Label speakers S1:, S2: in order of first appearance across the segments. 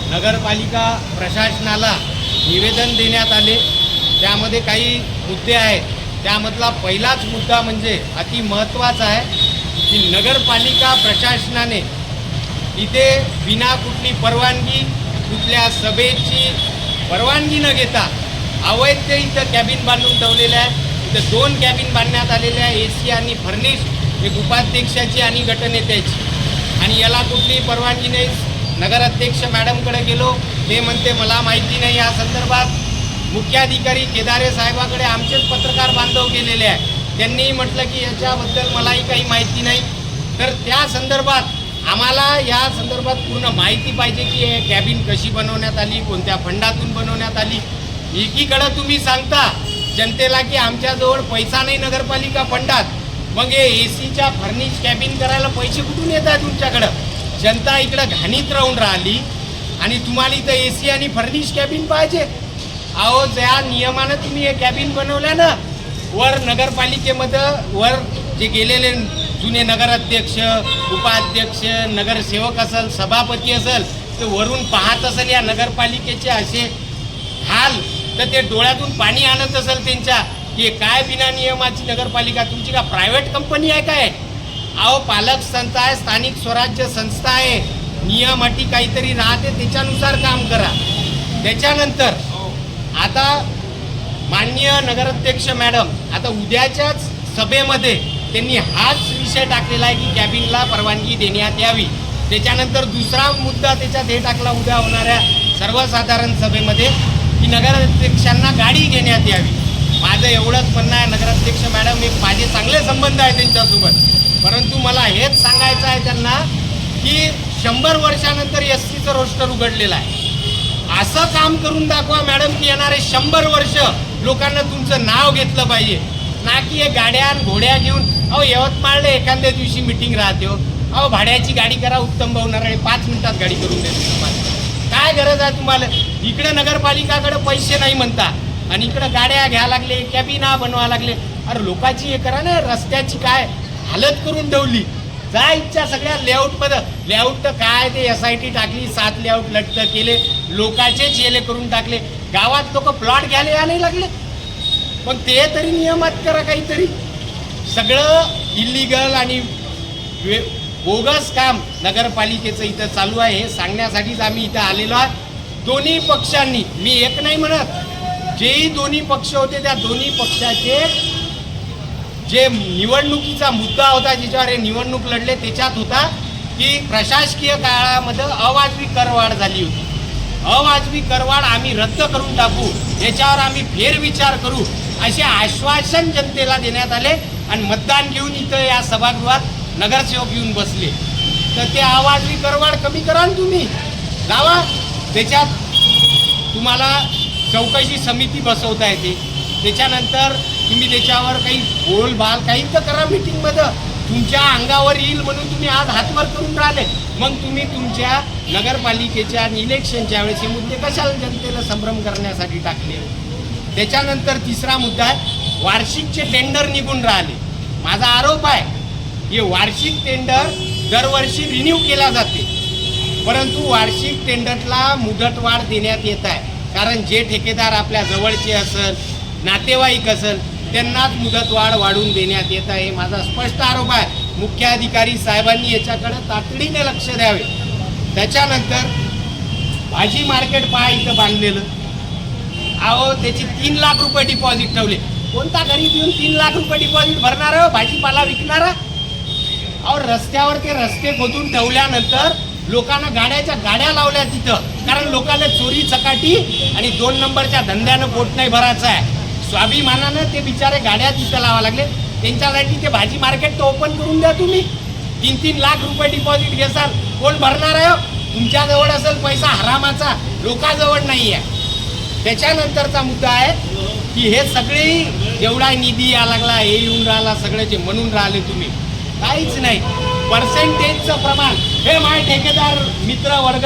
S1: नगरपालिका प्रशासनाला निवेदन देण्यात आले। त्यामध्ये काही मुद्दे आहेत। त्यामधला पहिलाच मुद्दा म्हणजे अति महत्त्वाचा आहे की नगरपालिका प्रशासनाने इथे बिना कुठली परवानगी, कुठल्या सभेची परवानगी न घेता अवैध इथं कॅबिन बांधून ठेवलेलं आहे। इथं 2 कॅबिन बांधण्यात आलेले आहे, AC आणि फर्निश, एक उपाध्यक्षाची आणि गटनेत्याची, आणि याला कुठली परवानगी नाही। नगराध्यक्ष मॅडमकडे गेलो, ते म्हणते मला माहिती नाही या संदर्भात। मुख्याधिकारी केदारे साहेबाकडे आमचेच पत्रकार बांधव गेलेले आहे, त्यांनी म्हटलं की याच्याबद्दल मलाही काही माहिती नाही। तर त्या संदर्भात आम्हाला या संदर्भात पूर्ण माहिती पाहिजे की हे कॅबिन कशी बनवण्यात आली, कोणत्या फंडातून बनवण्यात आली। एकीकडं तुम्ही सांगता जनतेला की आमच्याजवळ पैसा नाही नगरपालिका फंडात, मग हे ACच्या फर्निश कॅबिन करायला पैसे कुठून येत आहेत तुमच्याकडं? जनता इकडं घाणीत राहून राहिली आणि तुम्हाला इथं AC आणि फर्निश कॅबिन पाहिजे। अहो, ज्या नियमानं तुम्ही हे कॅबिन बनवल्या ना, वर नगरपालिकेमध्ये वर जे गेलेले जुने नगराध्यक्ष, उपाध्यक्ष, नगरसेवक असेल, सभापती असेल, ते वरून पाहत असेल या नगरपालिकेचे असे हाल, तर ते डोळ्यातून पाणी आणत असेल त्यांच्या की काय बिना नियमाची नगरपालिका, तुमची का प्रायव्हेट कंपनी आहे काय? अहो, पालक संस्था आहे, स्थानिक स्वराज्य संस्था आहे, नियम अटी काहीतरी राहते, त्याच्यानुसार काम करा। त्याच्यानंतर आता माननीय नगराध्यक्ष मॅडम आता उद्याच्याच सभेमध्ये त्यांनी हाच विषय टाकलेला आहे की कॅबिनला परवानगी देण्यात यावी। त्याच्यानंतर दुसरा मुद्दा त्याच्यात हे टाकला उद्या होणाऱ्या सर्वसाधारण सभेमध्ये की नगराध्यक्षांना गाडी घेण्यात यावी। माझं एवढंच म्हणणं आहे, नगराध्यक्ष मॅडम एक माझे चांगले संबंध आहे त्यांच्यासोबत, परंतु मला हेच सांगायचं आहे त्यांना की 100 वर्षानंतर SCचं रोस्टर उघडलेलं आहे। असं काम करून दाखवा मॅडम की येणारे 100 वर्ष लोकांना तुमचं नाव घेतलं पाहिजे, ना की हे गाड्या घोड्या घेऊन। अहो, यवतमाळला एखाद्या दिवशी मिटिंग राहते हो, अहो भाड्याची गाडी करा, उत्तम भाऊ आणि 5 मिनिटात गाडी करून देते तुम्हाला। काय गरज आहे तुम्हाला? इकडे नगरपालिकाकडे पैसे नाही म्हणता आणि इकडे गाड्या घ्या लागले, कॅबिना बनवा लागले। अरे लोकांची हे करा ना, रस्त्याची काय हालत करून ठेवली। जा इच्छा सगळ्या लेआउटमध्ये, लेआउट तर काय ते SIT टाकली, 7 लेआउट लटक केले, लोकांचेच येले करून टाकले। गावात लोक प्लॉट घ्यायला या नाही लागले, पण ते तरी नियमात करा काहीतरी। सगळं इलिगल आणि बोगस काम नगरपालिकेचं इथं चालू आहे, हे सांगण्यासाठीच आम्ही इथं आलेलो आहोत। दोन्ही पक्षांनी, मी एक नाही म्हणत, जेही दोन्ही पक्ष होते त्या दोन्ही पक्षाचे जे निवडणुकीचा मुद्दा होता, ज्याच्यावर हे निवडणूक लढले, त्याच्यात होता की प्रशासकीय काळामध्ये अवाजवी करवाढ झाली होती। अवाजवी करवाढ आम्ही रद्द करून टाकू, याच्यावर आम्ही फेरविचार करू, असे आश्वासन जनतेला देण्यात आले आणि मतदान घेऊन इथं या सभागृहात नगरसेवक येऊन बसले। तर ते अवाजवी करवाढ कमी करा ना तुम्ही, लावा त्याच्यात। तुम्हाला चौकशी समिती बसवता येते, त्याच्यानंतर तुम्ही त्याच्यावर काही बोलबाल काही तर करा मीटिंगमध्ये, तुमच्या अंगावर येईल म्हणून तुम्ही आज हातवर करून राहिले। मग तुम्ही तुमच्या नगरपालिकेच्या आणि इलेक्शनच्या वेळेस हे मुद्दे कशाला जनतेला संभ्रम करण्यासाठी टाकले? त्याच्यानंतर तिसरा मुद्दा आहे, वार्षिकचे टेंडर निघून राहिले। माझा आरोप आहे हे वार्षिक टेंडर दरवर्षी रिन्यू केला जाते, परंतु वार्षिक टेंडरला मुदतवाढ देण्यात येत आहे, कारण जे ठेकेदार आपल्या जवळचे असेल, नातेवाईक असेल, त्यांनाच मुदतवाढ वाढवून देण्यात येत आहे। माझा स्पष्ट आरोप आहे, मुख्याधिकारी साहेबांनी याच्याकडे तातडीने लक्ष द्यावे। त्याच्यानंतर भाजी मार्केट पहा इथं बांधलेलं, अहो त्याची 3 लाख रुपये डिपॉझिट ठेवले। कोणता गरीब येऊन 3 लाख रुपये डिपॉझिट भरणार आहे भाजीपाला विकणारा? अहो, रस्त्यावर ते रस्ते खोदून ठेवल्यानंतर लोकांना गाड्याच्या गाड्या लावल्या तिथं, कारण लोकांना चोरी चकाटी आणि 2 नंबरच्या धंद्यानं पोट नाही भरायचं आहे। स्वाभिमानानं ते बिचारे गाड्या तिथं लावा लागले, त्यांच्यासाठी ते भाजी मार्केट तर ओपन करून द्या तुम्ही। 3-3 लाख रुपये डिपॉझिट घेसाल, कोण भरणार आहे? तुमच्याजवळ असेल पैसा हरामाचा, लोकांजवळ नाही आहे। त्याच्यानंतरचा मुद्दा आहे की हे सगळे जेवढा निधी या लागला, हे येऊन राहिला, सगळे जे म्हणून राहिले तुम्ही, काहीच नाही। पर्सेंटेजचं प्रमाण, हे माय ठेकेदार मित्र वर्ग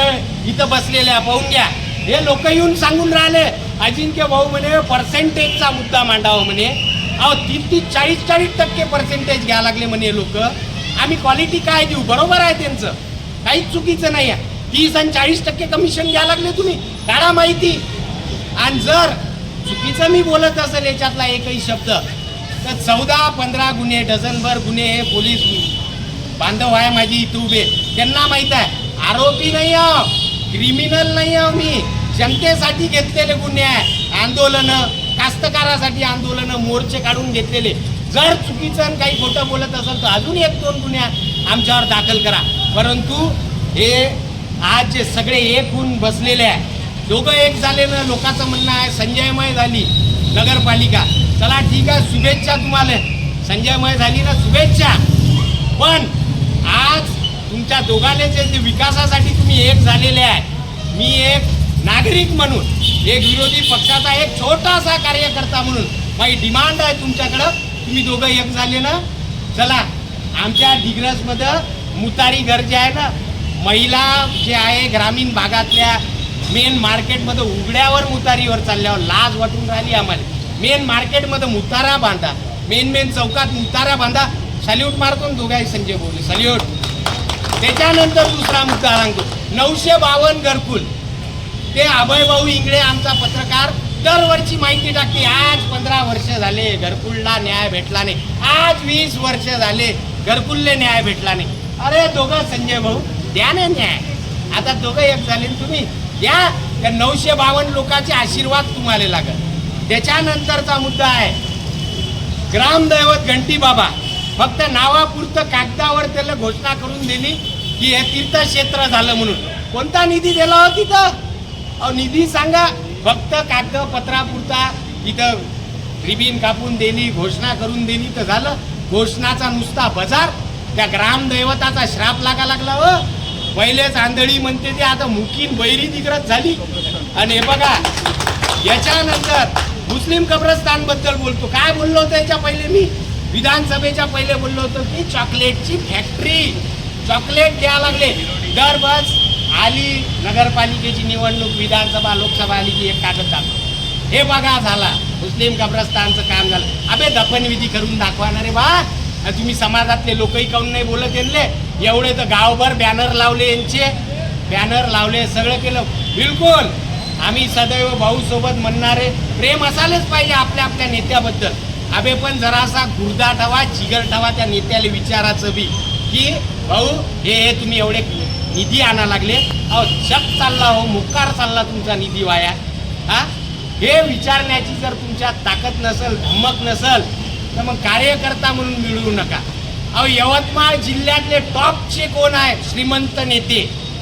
S1: इथं बसलेल्या पाहून घ्या, हे लोक येऊन सांगून राहिले अजिंक्य भाऊ म्हणे पर्सेंटेजचा मुद्दा मांडावा म्हणे। अहो 30-40% पर्सेंटेज घ्या लागले म्हणे लोक। आम्ही क्वालिटी काय देऊ? बरोबर आहे त्यांचं, काहीच चुकीचं नाही आहे, 30 आणि 40% कमिशन घ्यायला लागले तुम्ही, काढा माहिती. आणि जर चुकीचं मी बोलत असेल याच्यातला एकही शब्द तर 14-15 गुन्हे, डझनभर गुन्हे हे पोलीस बांधव आहे माझी इथं उभे, त्यांना माहित आहे. आरोपी नाही आहो, क्रिमिनल नाही आहो मी, जनतेसाठी घेतलेले गुन्हे आहे. आंदोलनं, कास्तकारासाठी आंदोलनं, मोर्चे काढून घेतलेले. जर चुकीचं काही खोटं बोलत असेल तर अजून 1-2 गुन्हे आमच्यावर दाखल करा. परंतु हे आज जे सगळे एक होऊन बसलेले आहे, दोघं एक झाले ना, लोकांचं म्हणणं आहे संजयमय झाली नगरपालिका. चला ठीक आहे, शुभेच्छा तुम्हाला, संजयमय झाली ना, शुभेच्छा. पण आज तुमच्या दोघांचे जे विकासासाठी तुम्ही एक झालेले आहे, मी एक नागरिक म्हणून, एक विरोधी पक्षाचा एक छोटासा कार्यकर्ता म्हणून माझी डिमांड आहे तुमच्याकडं, तुम्ही दोघं एक झाले ना. चला आमच्या डिग्रसमध्ये मुतारी घर जे आहे ना, महिला जे आहे ग्रामीण भागातल्या मेन मार्केटमध्ये उघड्यावर मुतारीवर चालल्यावर लाज वाटून राहिली आम्हाला. मेन मार्केटमध्ये मुतारा बांधा, मेन चौकात मुतारा बांधा. सल्यूट मारतो दोघाही संजय बोले, सल्यूट. त्याच्यानंतर दुसरा मुद्दा सांगतो, 952 घरकुल. ते अभयभाऊ इंगळे आमचा पत्रकार दरवर्षी माहिती टाकते. आज 15 वर्ष झाले घरकुलला न्याय भेटला नाही, आज 20 वर्ष झाले घरकुलले न्याय भेटला नाही. अरे दोघं संजय भाऊ द्या ना न्याय. आता दोघं एक झाले तुम्ही द्या. त्या 952 लोकांचे आशीर्वाद तुम्हाला लागत. त्याच्यानंतरचा मुद्दा आहे ग्रामदैवत घंटी बाबा. फक्त नावापुरतं कागदावर त्याला घोषणा करून दिली की हे तीर्थक्षेत्र झालं म्हणून. कोणता निधी दिला हो तिथं? अहो निधी सांगा. फक्त कागदपत्रापुरता इथं रिबीन कापून दिली, घोषणा करून दिली तर झालं. घोषणाचा नुसता बाजार. त्या ग्रामदैवताचा श्राप लागा लागला हो. पहिलेच आंधळी म्हणते ते, आता मुकीन बैरी तिकडच झाली. आणि हे बघा, याच्यानंतर मुस्लिम कब्रस्तान बद्दल बोलतो. काय बोललो होतो याच्या पहिले मी? विधानसभेच्या पहिले बोललो होतो की चॉकलेटची फॅक्टरी, चॉकलेट द्यायला लागले. दर बस आली नगरपालिकेची निवडणूक, विधानसभा लोकसभा आली की एक कागद दाखव. हे बघा झाला मुस्लिम कब्रस्तानचं काम झालं. अबे दफनविधी करून दाखवणार रे बा. तुम्ही समाजातले लोकही काऊन नाही बोलत यांले? एवढे तर गावभर बॅनर लावले, यांचे बॅनर लावले, सगळं केलं. बिलकुल आम्ही सदैव भाऊ सोबत म्हणणारे, प्रेम असायलाच पाहिजे आपल्या आपल्या नेत्याबद्दल. अबे पण जरासा गुर्दा ठेवा, जिगर ठेवा त्या नेत्याला विचारायचं बी की भाऊ हे तुम्ही एवढे निधी आणा लागले. अहो शक चालला हो, मुक्कार चालला तुमचा निधी वाया. हा हे विचारण्याची जर तुमच्यात ताकद नसेल, धमक नसेल तर मग कार्यकर्ता म्हणून मिळवू नका. अहो यवतमाळ जिल्ह्यातले टॉपचे कोण आहे श्रीमंत नेते,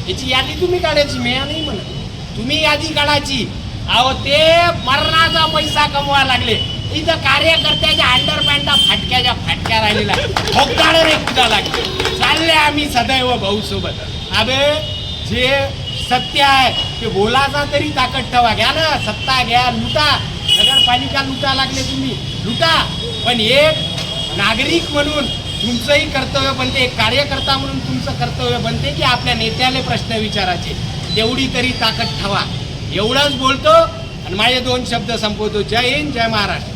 S1: याची यादी तुम्ही काढायची. मी नाही म्हणत, तुम्ही यादी काढायची. अहो ते मरणाचा पैसा कमवा लागले. इथं कार्यकर्त्याच्या अंडरपॅन्टा फाटक्याच्या फाटक्या राहिलेला, भोगदाळ रे कुठं लागले. चालले आम्ही सदैव भाऊ सोबत. अबे जे सत्य आहे ते बोलाचा तरी ताकद ठेवा. घ्या ना सत्ता, घ्या, लुटा. नगरपालिका लुटा लागले तुम्ही, लुटा. पण एक नागरिक म्हणून तुमचंही कर्तव्य बनते, एक कार्यकर्ता म्हणून तुमचं कर्तव्य बनते की आपल्या नेत्याला प्रश्न विचारायचे. तेवढी तरी ताकद ठेवा. एवढंच बोलतो आणि माझे 2 शब्द संपवतो. जय हिंद, जय महाराष्ट्र.